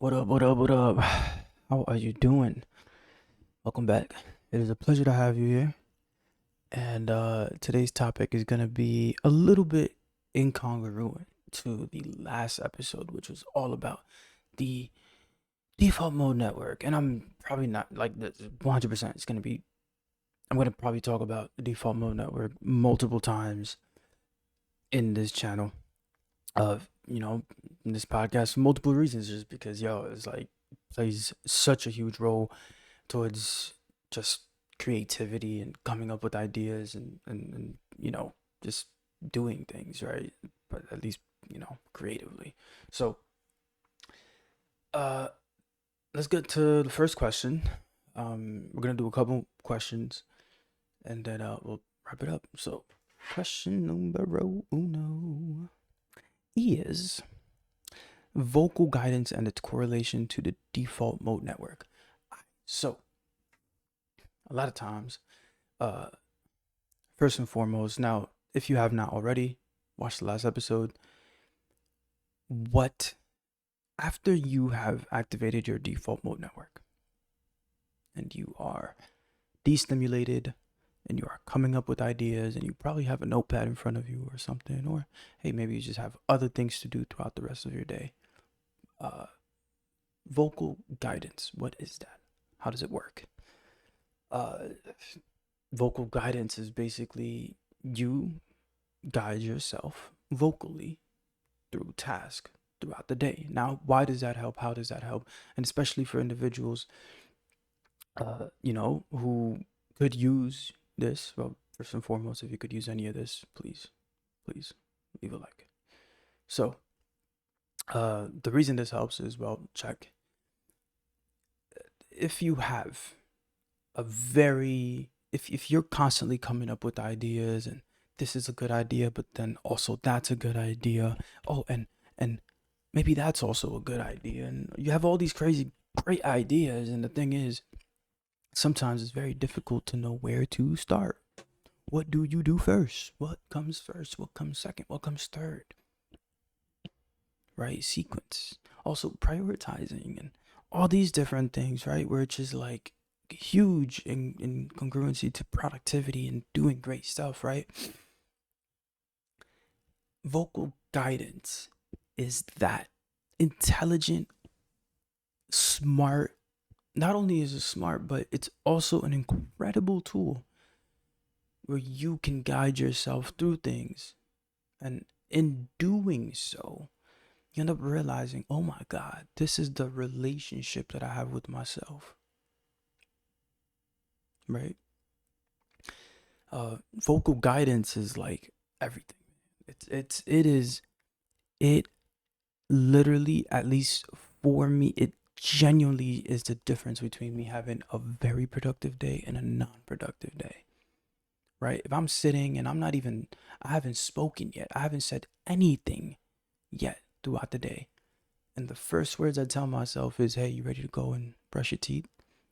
What up, what up, what up? How are you doing? Welcome back. It is a pleasure to have you here. And today's topic is going to be a little bit incongruent to the last episode, which was all about the default mode network. And I'm probably not like this 100%. I'm going to probably talk about the default mode network multiple times in this channel of, in this podcast for multiple reasons, just because, it's like plays such a huge role towards just creativity and coming up with ideas and just doing things right, but at least creatively. So uh let's get to the first question. We're gonna do a couple questions and then we'll wrap it up. So question numero uno is vocal guidance and its correlation to the default mode network. So a lot of times, uh first and foremost, now if you have not already watched the last episode, what after you have activated your default mode network and you are destimulated and you are coming up with ideas and you probably have a notepad in front of you or something, or hey, maybe you just have other things to do throughout the rest of your day. uh Vocal guidance, what is that? How does it work? uh Vocal guidance is basically you guide yourself vocally through task throughout the day. Now, why does that help? How does that help? And especially for individuals, who could use this. Well, first and foremost, if you could use any of this, please leave a like. So, the reason this helps is, well, check. If you have a very if you're constantly coming up with ideas and this is a good idea but then also that's a good idea, oh, and maybe that's also a good idea, and you have all these crazy great ideas, and the thing is sometimes it's very difficult to know where to start. What do you do first? What comes first? What comes second? What comes third? Right? Sequence, also prioritizing, and all these different things, right? Where it's just like huge in congruency to productivity and doing great stuff, right? Vocal guidance is that intelligent, smart. Not only is it smart, but it's also an incredible tool where you can guide yourself through things. And in doing so, you end up realizing, oh my God, this is the relationship that I have with myself, right? Vocal guidance is like everything. It literally, at least for me, it genuinely is the difference between me having a very productive day and a non-productive day, right? If I'm sitting and I haven't spoken yet, I haven't said anything yet throughout the day, and the first words I tell myself is, hey, you ready to go and brush your teeth?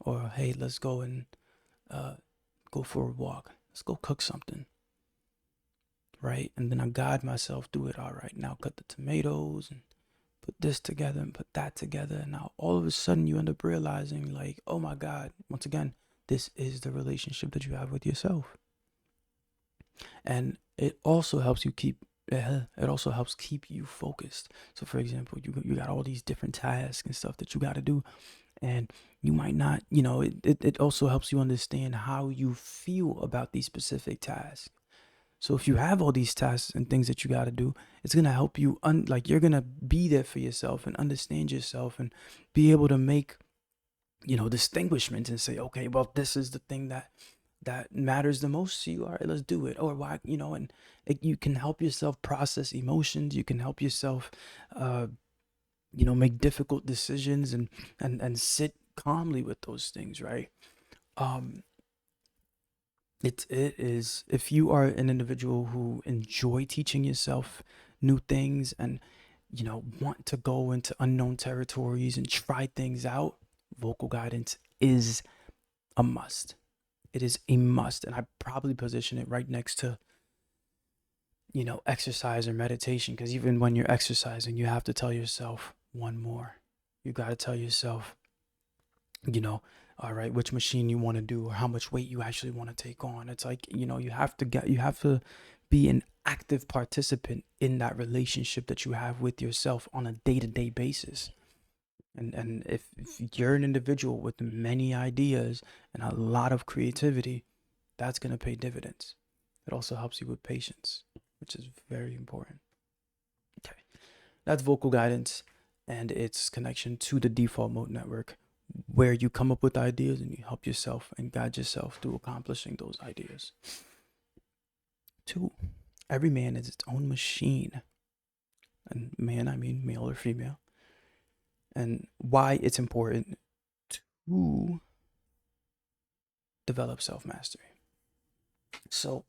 Or hey, let's go and uh, go for a walk. Let's go cook something, right? And then I guide myself through it. All right, now cut the tomatoes and put this together and put that together. And now all of a sudden you end up realizing, like, oh my God, once again, this is the relationship that you have with yourself. And it also helps keep you focused. So for example, you got all these different tasks and stuff that you got to do, and you might not, it also helps you understand how you feel about these specific tasks. So if you have all these tasks and things that you got to do, it's going to help you like you're going to be there for yourself and understand yourself and be able to make, distinguishments and say, okay, well, this is the thing that matters the most to you. All right, let's do it. Or why, and you can help yourself process emotions. You can help yourself, make difficult decisions and sit calmly with those things, right? Um, it is, if you are an individual who enjoy teaching yourself new things and want to go into unknown territories and try things out, vocal guidance is a must. It is a must, and I probably position it right next to exercise or meditation, because even when you're exercising, you have to tell yourself one more, You got to tell yourself, you know, all right, which machine you want to do or how much weight you actually want to take on. It's like, you have to be an active participant in that relationship that you have with yourself on a day-to-day basis. And if you're an individual with many ideas and a lot of creativity, that's going to pay dividends. It also helps you with patience, which is very important. Okay. That's vocal guidance and its connection to the default mode network, where you come up with ideas and you help yourself and guide yourself through accomplishing those ideas. Two, every man is its own machine. And man, I mean male or female. And why it's important to develop self mastery. So,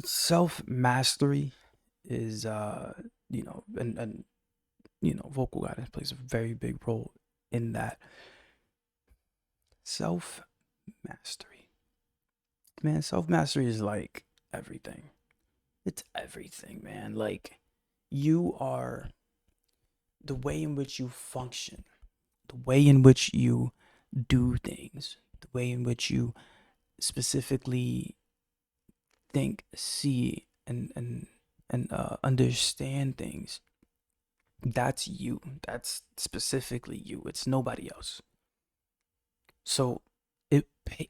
self mastery is, vocal guidance plays a very big role in that. Self mastery, man, self mastery is like everything. It's everything, man. Like, you are the way in which you function, the way in which you do things, the way in which you specifically think, see, and understand things. That's you. That's specifically you. It's nobody else. So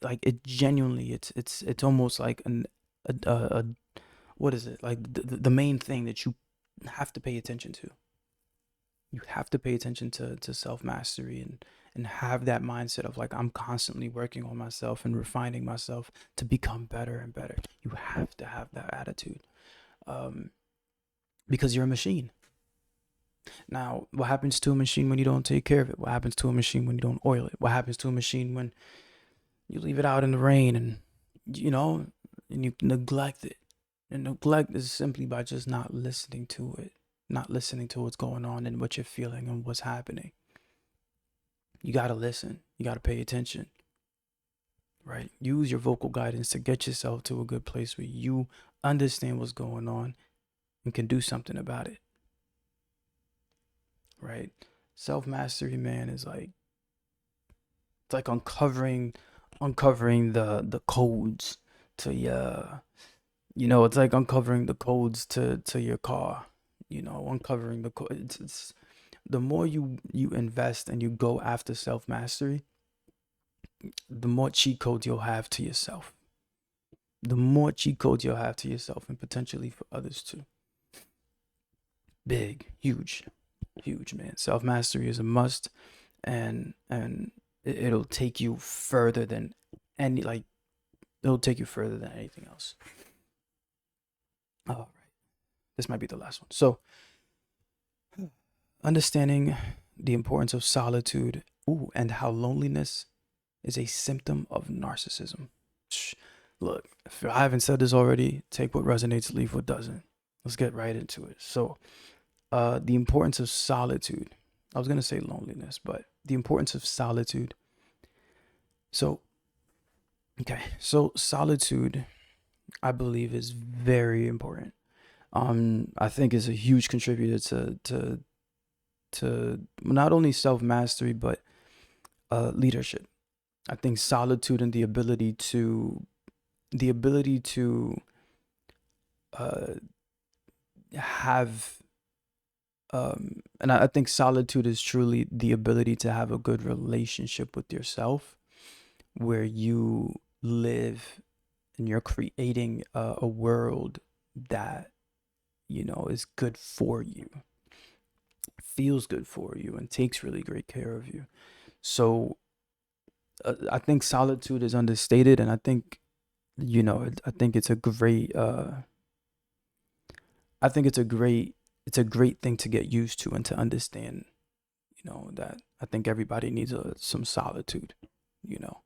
like it genuinely, it's almost like a what is it, like the main thing that you have to pay attention to. You have to pay attention to self mastery and have that mindset of like, I'm constantly working on myself and refining myself to become better and better. You have to have that attitude, um, because you're a machine. Now, what happens to a machine when you don't take care of it? What happens to a machine when you don't oil it? What happens to a machine when you leave it out in the rain and you know and you neglect it? And neglect is simply by just not listening to it, not listening to what's going on and what you're feeling and what's happening. You got to listen. You got to pay attention, right? Use your vocal guidance to get yourself to a good place where you understand what's going on and can do something about it, right? Self mastery, man, is like, it's like uncovering the codes to your, it's like uncovering the codes to your car, uncovering the code. It's the more you invest and you go after self mastery, the more cheat codes you'll have to yourself. The more cheat codes you'll have to yourself and potentially for others too. Big, huge, huge, man. Self mastery is a must, and it'll take you further than any like it'll take you further than anything else. All right, this might be the last one. So, understanding the importance of solitude, and how loneliness is a symptom of narcissism. Look, if I haven't said this already, take what resonates, leave what doesn't. Let's get right into it. So, the importance of solitude. I was gonna say loneliness, but the importance of solitude. So, okay, so solitude, I believe, is very important. I think is a huge contributor to not only self mastery but leadership. I think solitude and the ability to uh, have and I think solitude is truly the ability to have a good relationship with yourself, where you live and you're creating a world that is good for you, feels good for you, and takes really great care of you. So I think solitude is understated, and I think I think it's a great it's a great thing to get used to and to understand. That I think everybody needs some solitude. You know.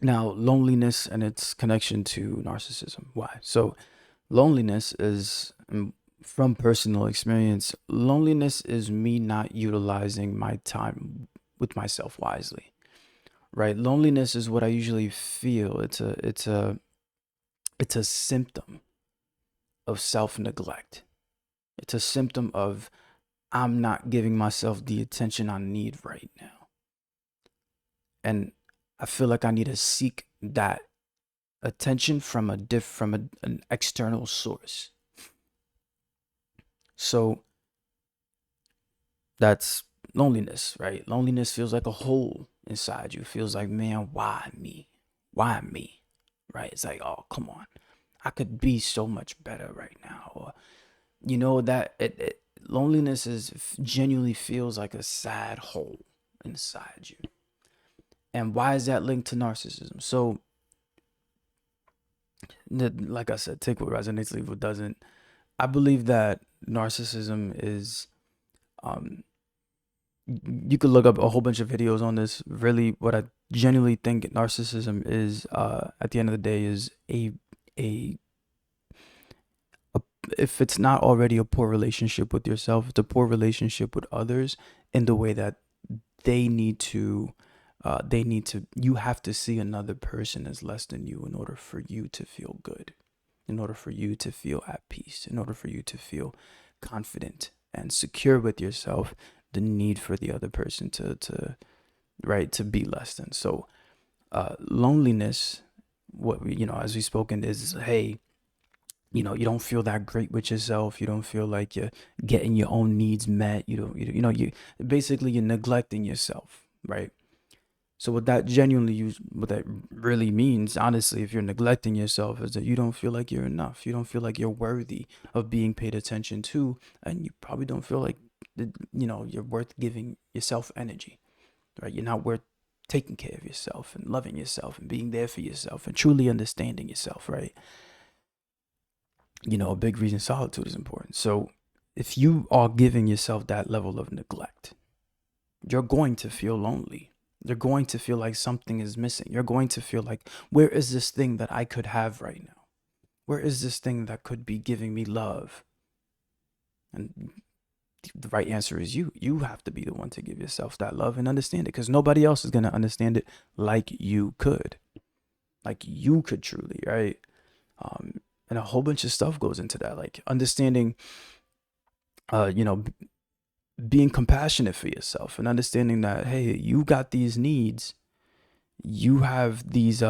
Now, loneliness and its connection to narcissism. Why? So, loneliness is, from personal experience, loneliness is me not utilizing my time with myself wisely. Right? Loneliness is what I usually feel. It's a symptom of self-neglect. It's a symptom of I'm not giving myself the attention I need right now. And I feel like I need to seek that attention from an external source. So that's loneliness, right? Loneliness feels like a hole inside you. It feels like, man, why me? Why me? Right? It's like, oh, come on. I could be so much better right now. Or, that loneliness genuinely feels like a sad hole inside you. And why is that linked to narcissism? So, like I said, take what resonates, leave what doesn't. I believe that narcissism is, um, you could look up a whole bunch of videos on this. Really, what I genuinely think narcissism is, at the end of the day, is a, a if it's not already a poor relationship with yourself, it's a poor relationship with others in the way that they need to you have to see another person as less than you in order for you to feel good, in order for you to feel at peace, in order for you to feel confident and secure with yourself. The need for the other person to be less than. So loneliness, what we, as we spoken, is, hey, you don't feel that great with yourself. You don't feel like you're getting your own needs met. You don't you basically, you're neglecting yourself, right? So what that really means, honestly, if you're neglecting yourself, is that you don't feel like you're enough. You don't feel like you're worthy of being paid attention to, and you probably don't feel like, you're worth giving yourself energy, right? You're not worth taking care of yourself and loving yourself and being there for yourself and truly understanding yourself, right? A big reason solitude is important. So if you are giving yourself that level of neglect, you're going to feel lonely. You're going to feel like something is missing. You're going to feel like, where is this thing that I could have right now? Where is this thing that could be giving me love? And the right answer is you. You have to be the one to give yourself that love and understand it, because nobody else is going to understand it like you could. Like you could truly, right? And a whole bunch of stuff goes into that, like understanding, uh, you know, being compassionate for yourself and understanding that, hey, you got these needs. You have these, you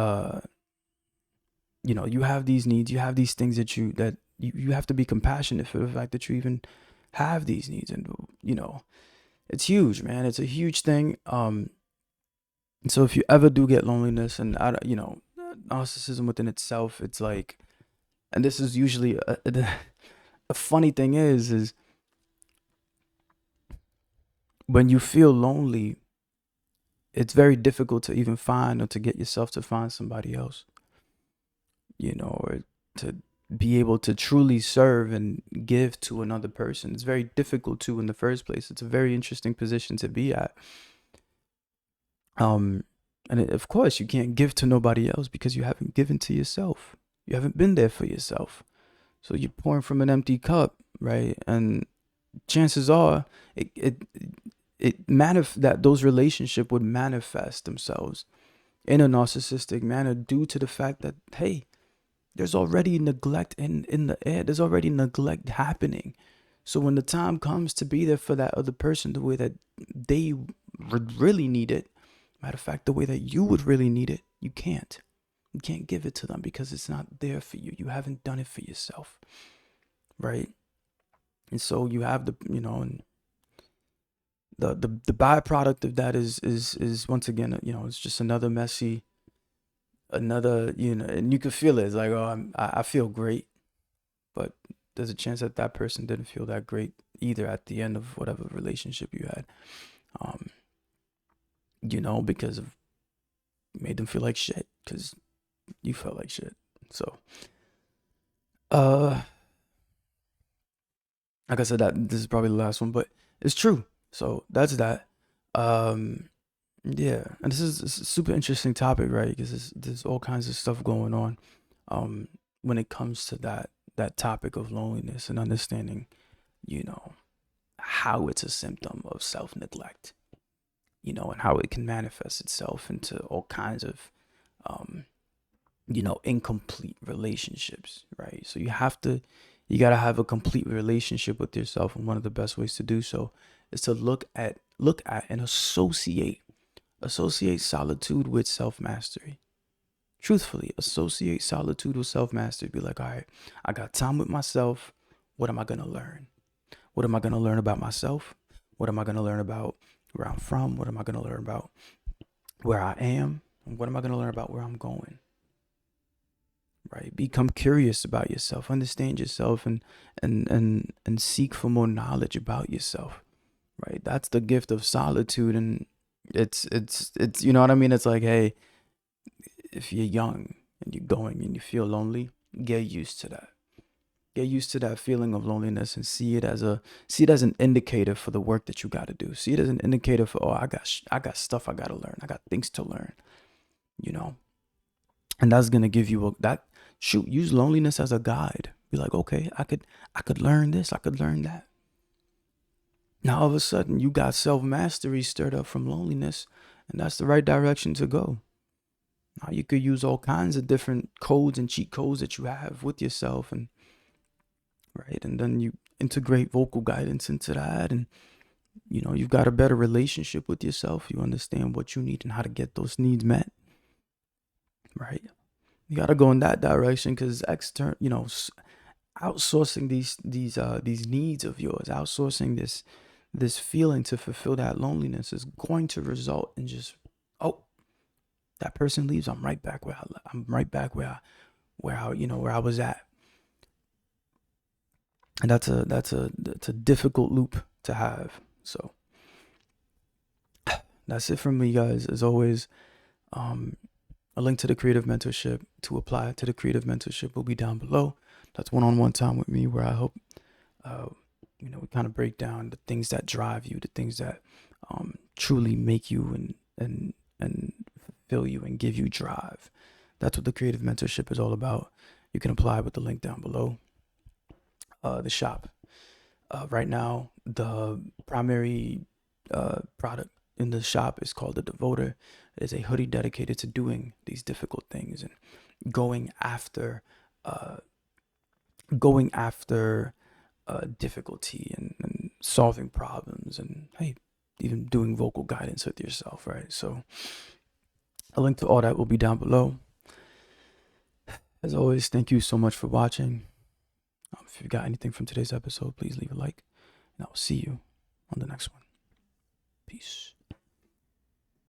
have these needs. You have these things that you have to be compassionate for the fact that you even have these needs. And, it's huge, man. It's a huge thing. So if you ever do get loneliness and, narcissism within itself, it's like, and this is usually a funny thing is when you feel lonely, it's very difficult to even find or to get yourself to find somebody else, or to be able to truly serve and give to another person. It's very difficult to in the first place. It's a very interesting position to be at. Um, of course, you can't give to nobody else because you haven't given to yourself. You haven't been there for yourself. So you're pouring from an empty cup, right? And chances are, that those relationships would manifest themselves in a narcissistic manner due to the fact that, hey, there's already neglect in the air. There's already neglect happening. So when the time comes to be there for that other person the way that they would really need it, matter of fact, the way that you would really need it, you can't. You can't give it to them because it's not there for you. You haven't done it for yourself, right? And so you have and the byproduct of that is once again, it's just another, and you can feel it. It's like, oh, I feel great, but there's a chance that that person didn't feel that great either at the end of whatever relationship you had, um, because of made them feel like shit because you felt like shit. So, uh, like I said, that this is probably the last one, but it's true. So that's that. Um, yeah, and this is a super interesting topic, right? Because there's all kinds of stuff going on, um, when it comes to that topic of loneliness and understanding, you know, how it's a symptom of self neglect, and how it can manifest itself into all kinds of, um, incomplete relationships, right? So you You got to have a complete relationship with yourself, and one of the best ways to do so is to look at and associate solitude with self-mastery. Truthfully, associate solitude with self-mastery. Be like, all right, I got time with myself. What am I going to learn? What am I going to learn about myself? What am I going to learn about where I'm from? What am I going to learn about where I am? And what am I going to learn about where I'm going? Right? Become curious about yourself, understand yourself, and seek for more knowledge about yourself. Right? That's the gift of solitude, and it's you know what I mean? It's like, hey, if you're young and you're going and you feel lonely, get used to that. Get used to that feeling of loneliness and see it as an indicator for the work that you got to do. See it as an indicator for, oh, I got stuff I got to learn. I got things to learn, you know. And that's going to give you use loneliness as a guide. Be like, okay, I could learn this, I could learn that. Now all of a sudden you got self-mastery stirred up from loneliness, and that's the right direction to go. Now you could use all kinds of different codes and cheat codes that you have with yourself, and right, and then you integrate vocal guidance into that, and you've got a better relationship with yourself. You understand what you need and how to get those needs met, right? You got to go in that direction, because outsourcing these needs of yours, outsourcing this feeling to fulfill that loneliness is going to result in just, oh, that person leaves, I'm right back where I'm right back where I was at. And that's a difficult loop to have. So that's it from me, guys. As always, a link to the creative mentorship to apply to the creative mentorship will be down below. That's one-on-one time with me, where I hope we kind of break down the things that drive you, the things that truly make you and fulfill you and give you drive. That's what the creative mentorship is all about. You can apply with the link down below. The shop. Right now, the primary product in the shop is called the Devoter. It is a hoodie dedicated to doing these difficult things and going after uh, difficulty and solving problems, and hey, even doing vocal guidance with yourself, right? So a link to all that will be down below. As always, thank you so much for watching. If you got anything from today's episode, please leave a like, and I will see you on the next one. Peace.